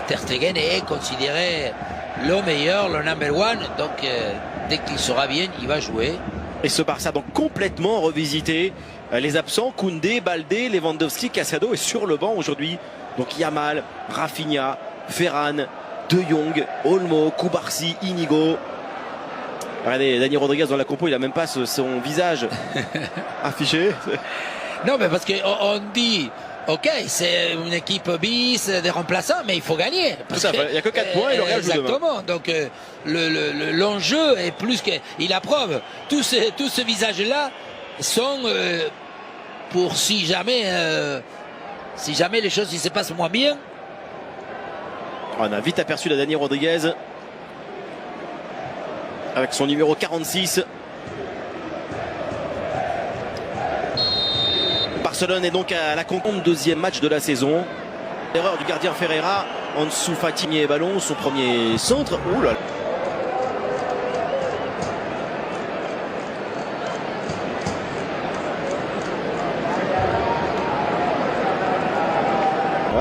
Ter Stegen est considéré le meilleur, le number one. Donc dès qu'il sera bien, il va jouer. Et ce Barça donc complètement revisité. Les absents, Koundé, Baldé, Lewandowski, Casado est sur le banc aujourd'hui. Donc Yamal, Rafinha, Ferran, De Jong, Olmo, Koubarsi, Inigo. Regardez, Dani Rodriguez dans la compo, il a même pas son visage affiché. Non, mais parce qu'on dit, ok, c'est une équipe bis, des remplaçants, mais il faut gagner. Il n'y a que 4 points et le Real joue demain. Exactement. Donc l'enjeu est plus que... Il approuve. Tous ces visages-là sont pour si jamais les choses se passent moins bien. On a vite aperçu la Dani Rodriguez avec son numéro 46. Barcelone est donc à la conquête, deuxième match de la saison. Erreur du gardien Ferreira, Ansu Fati et ballon, son premier centre. Ouh là.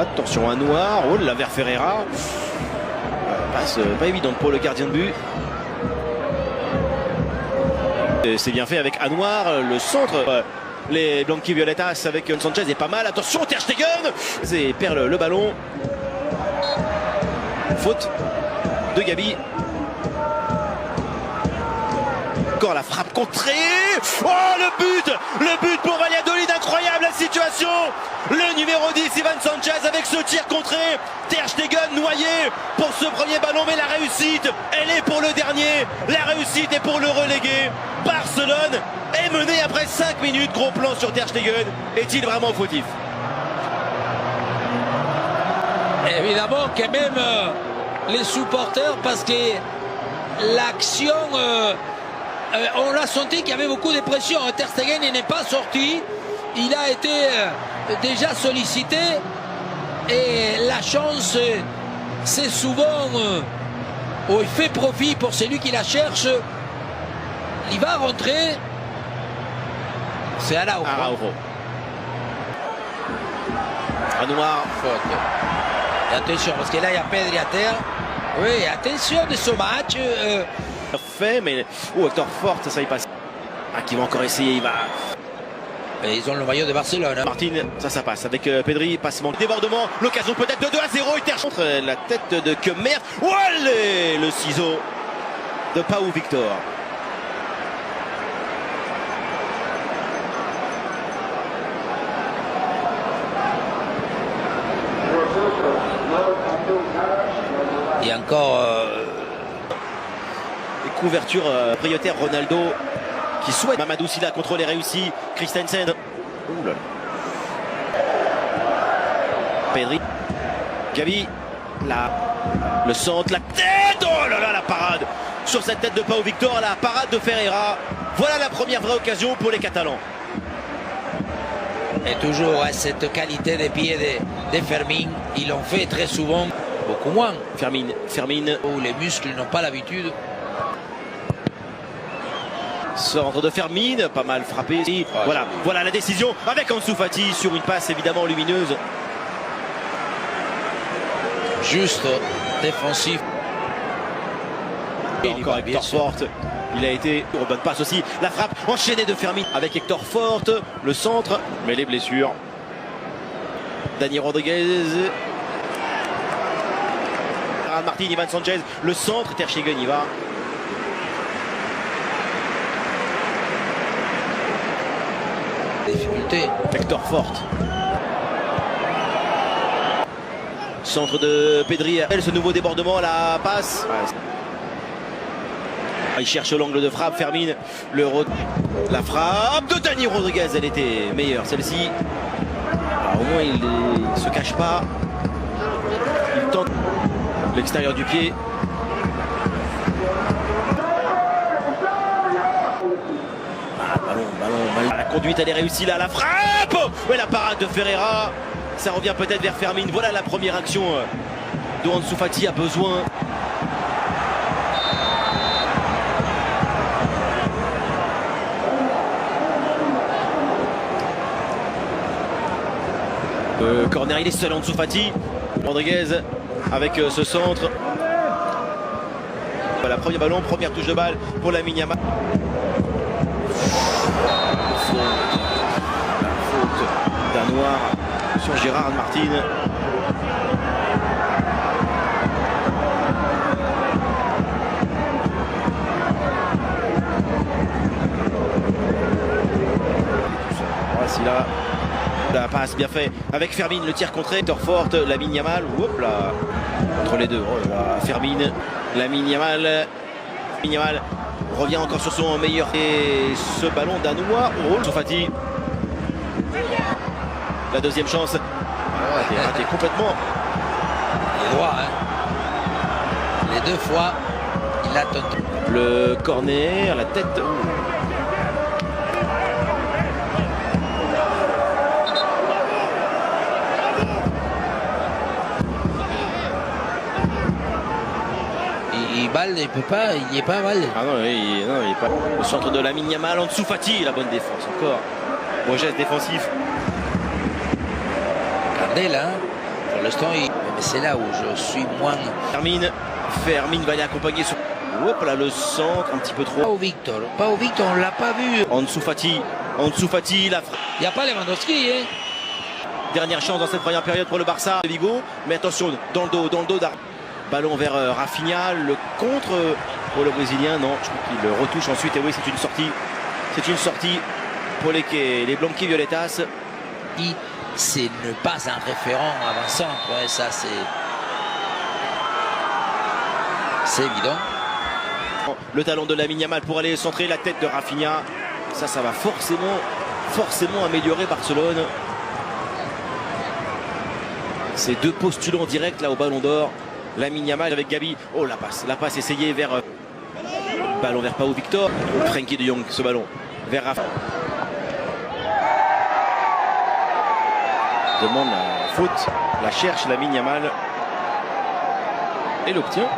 Attention à Noir, oh là vers Ferreira. Passe pas évidente pour le gardien de but. C'est bien fait avec Anouar, le centre. Les Blanqui Violetas avec Sanchez est pas mal. Attention, Ter Stegen et perd le ballon. Faute de Gabi. Encore la frappe contrée. Oh le but pour Valladolid, incroyable la situation. Le numéro 10 Ivan Sanchez avec ce tir contré. Ter Stegen noyé pour ce premier ballon, mais la réussite elle est pour le dernier. La réussite est pour le relégué. Barcelone est mené après 5 minutes. Gros plan sur Ter Stegen. Est-il vraiment fautif? Évidemment que même les supporters, parce que l'action on l'a senti qu'il y avait beaucoup de pression. Ter Stegen n'est pas sorti. Il a été déjà sollicité. Et la chance, c'est souvent où il fait profit pour celui qui la cherche. Il va rentrer. C'est Araujo. Anouar. Faute. Et attention, parce que là, il y a Pedri à terre. Oui, attention de ce match. Fait, mais Hector Forte, ça y passe. Ah, qui va encore essayer, il va. Et ils ont le maillot de Barcelone. Martin, ça passe avec Pedri, passement, débordement, l'occasion peut-être de 2-0 et Ter contre la tête de Kemmer. Allez, le ciseau de Pau Victor. Et encore couverture prioritaire Ronaldo qui souhaite. Mamadou Sylla, contrôle est réussi. Christensen. Ouh là là. Pedri. Gavi. Le centre, la tête. Oh là là, la parade sur cette tête de Pau Victor, la parade de Ferreira. Voilà la première vraie occasion pour les Catalans. Et toujours cette qualité des pieds de Fermin. Ils l'ont fait très souvent, beaucoup moins. Fermin. Où les muscles n'ont pas l'habitude. Centre de Fermin, pas mal frappé. Voilà la décision avec Ansu Fati sur une passe évidemment lumineuse. Juste défensif. Et encore Hector Forte. Il a été une bonne passe aussi. La frappe enchaînée de Fermin avec Hector Forte. Le centre, mais les blessures. Dani Rodriguez. Martin, Ivan Sanchez. Le centre, Ter Stegen y va. Difficulté. Hector Forte. Centre de Pedri. Ce nouveau débordement, la passe. Il cherche l'angle de frappe. Fermin. La frappe de Dani Rodriguez. Elle était meilleure celle-ci. Au moins il ne se cache pas. Il tente l'extérieur du pied. Ballon. La conduite elle est réussie là. La frappe. Ouais, la parade de Ferreira. Ça revient peut-être vers Fermin. Voilà la première action dont Ansu Fati a besoin. Corner, il est seul Ansu Fati. Rodriguez avec ce centre. Voilà, premier ballon, première touche de balle pour Lamine Yamal. Faute danois sur Gérard Martin. Voici là. La passe bien fait avec Fermin, le tir contré, forte, Lamine Yamal, hop là, entre les deux, oh là, Fermin, Lamine Yamal revient encore sur son meilleur et ce ballon danois au rôle. Sofati, la deuxième chance, raté complètement. Il est droit, hein. Les deux fois, il a tenté. Le corner, la tête. Il peut pas, il n'y est pas mal. Ah non, il est pas. Le centre de Lamine Yamal, en dessous Fati, la bonne défense encore. Bon geste défensif. Regardez là, pour l'instant, mais c'est là où je suis moins. Fermin va y accompagner sur. Hop là, le centre, un petit peu trop. Pas au Victor, on l'a pas vu. En dessous Fati, la frappe. Il n'y a pas Lewandowski, hein. Dernière chance dans cette première période pour le Barça de Vigo. Mais attention, dans le dos d'Ar. Ballon vers Rafinha, le contre pour le Brésilien, non, je crois qu'il le retouche ensuite, et oui, c'est une sortie pour les Blanqui Violetas. C'est ne pas un référent avant-centre, ouais, ça c'est évident. Le talon de Lamine Yamal pour aller centrer la tête de Rafinha, ça va forcément améliorer Barcelone. Ces deux postulants directs là au Ballon d'Or. Lamine Yamal avec Gabi. Oh, la passe essayée vers. Ballon vers Pau Victor. Frenkie de Jong, ce ballon. Vers Rafa. Demande la faute. La cherche Lamine Yamal. Et l'obtient.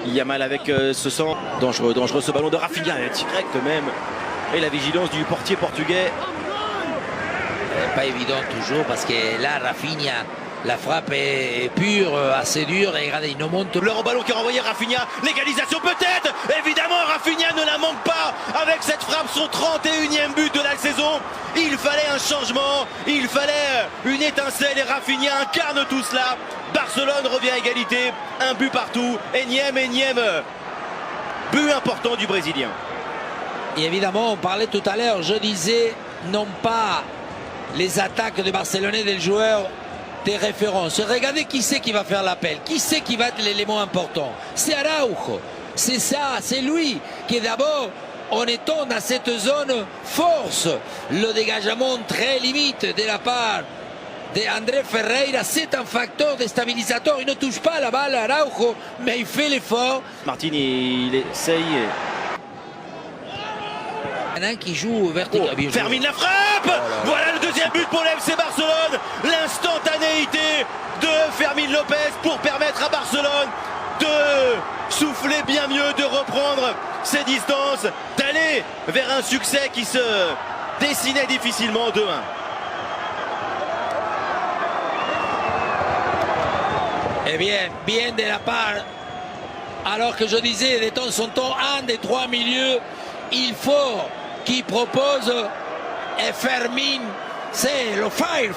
Yamal avec ce centre. Dangereux ce ballon de Rafinha. Direct même. Et la vigilance du portier portugais. Pas évident toujours parce que là Rafinha, la frappe est pure, assez dure et regardez, il nous monte. Le ballon qui a renvoyé Rafinha, l'égalisation peut-être. Évidemment Rafinha ne la manque pas avec cette frappe, son 31e but de la saison. Il fallait un changement, il fallait une étincelle et Rafinha incarne tout cela. Barcelone revient à égalité, un but partout, énième but important du Brésilien. Et évidemment on parlait tout à l'heure, je disais non pas les attaques de Barcelonais des joueurs des références. Regardez qui c'est qui va faire l'appel, qui c'est qui va être l'élément important. C'est Araujo, c'est ça, c'est lui qui d'abord, en étant dans cette zone, force le dégagement très limite de la part d'André Ferreira. C'est un facteur déstabilisateur. Il ne touche pas la balle Araujo, mais il fait l'effort. Martin, il essaye. Un qui joue vertical. Oh, Fermin la frappe. Voilà le deuxième but pour l'FC Barcelone. L'instantanéité de Fermin Lopez pour permettre à Barcelone de souffler bien mieux, de reprendre ses distances, d'aller vers un succès qui se dessinait difficilement 2-1. Eh bien de la part, alors que je disais de temps en temps, un des trois milieux, il faut qu'il propose et Fermin, c'est le fire.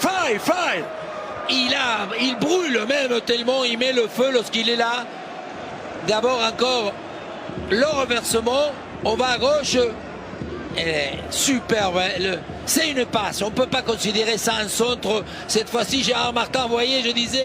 Il brûle même tellement il met le feu lorsqu'il est là. D'abord encore le renversement, on va à gauche. Superbe, c'est une passe, on ne peut pas considérer ça un centre. Cette fois-ci Gérard Martin, vous voyez, je disais.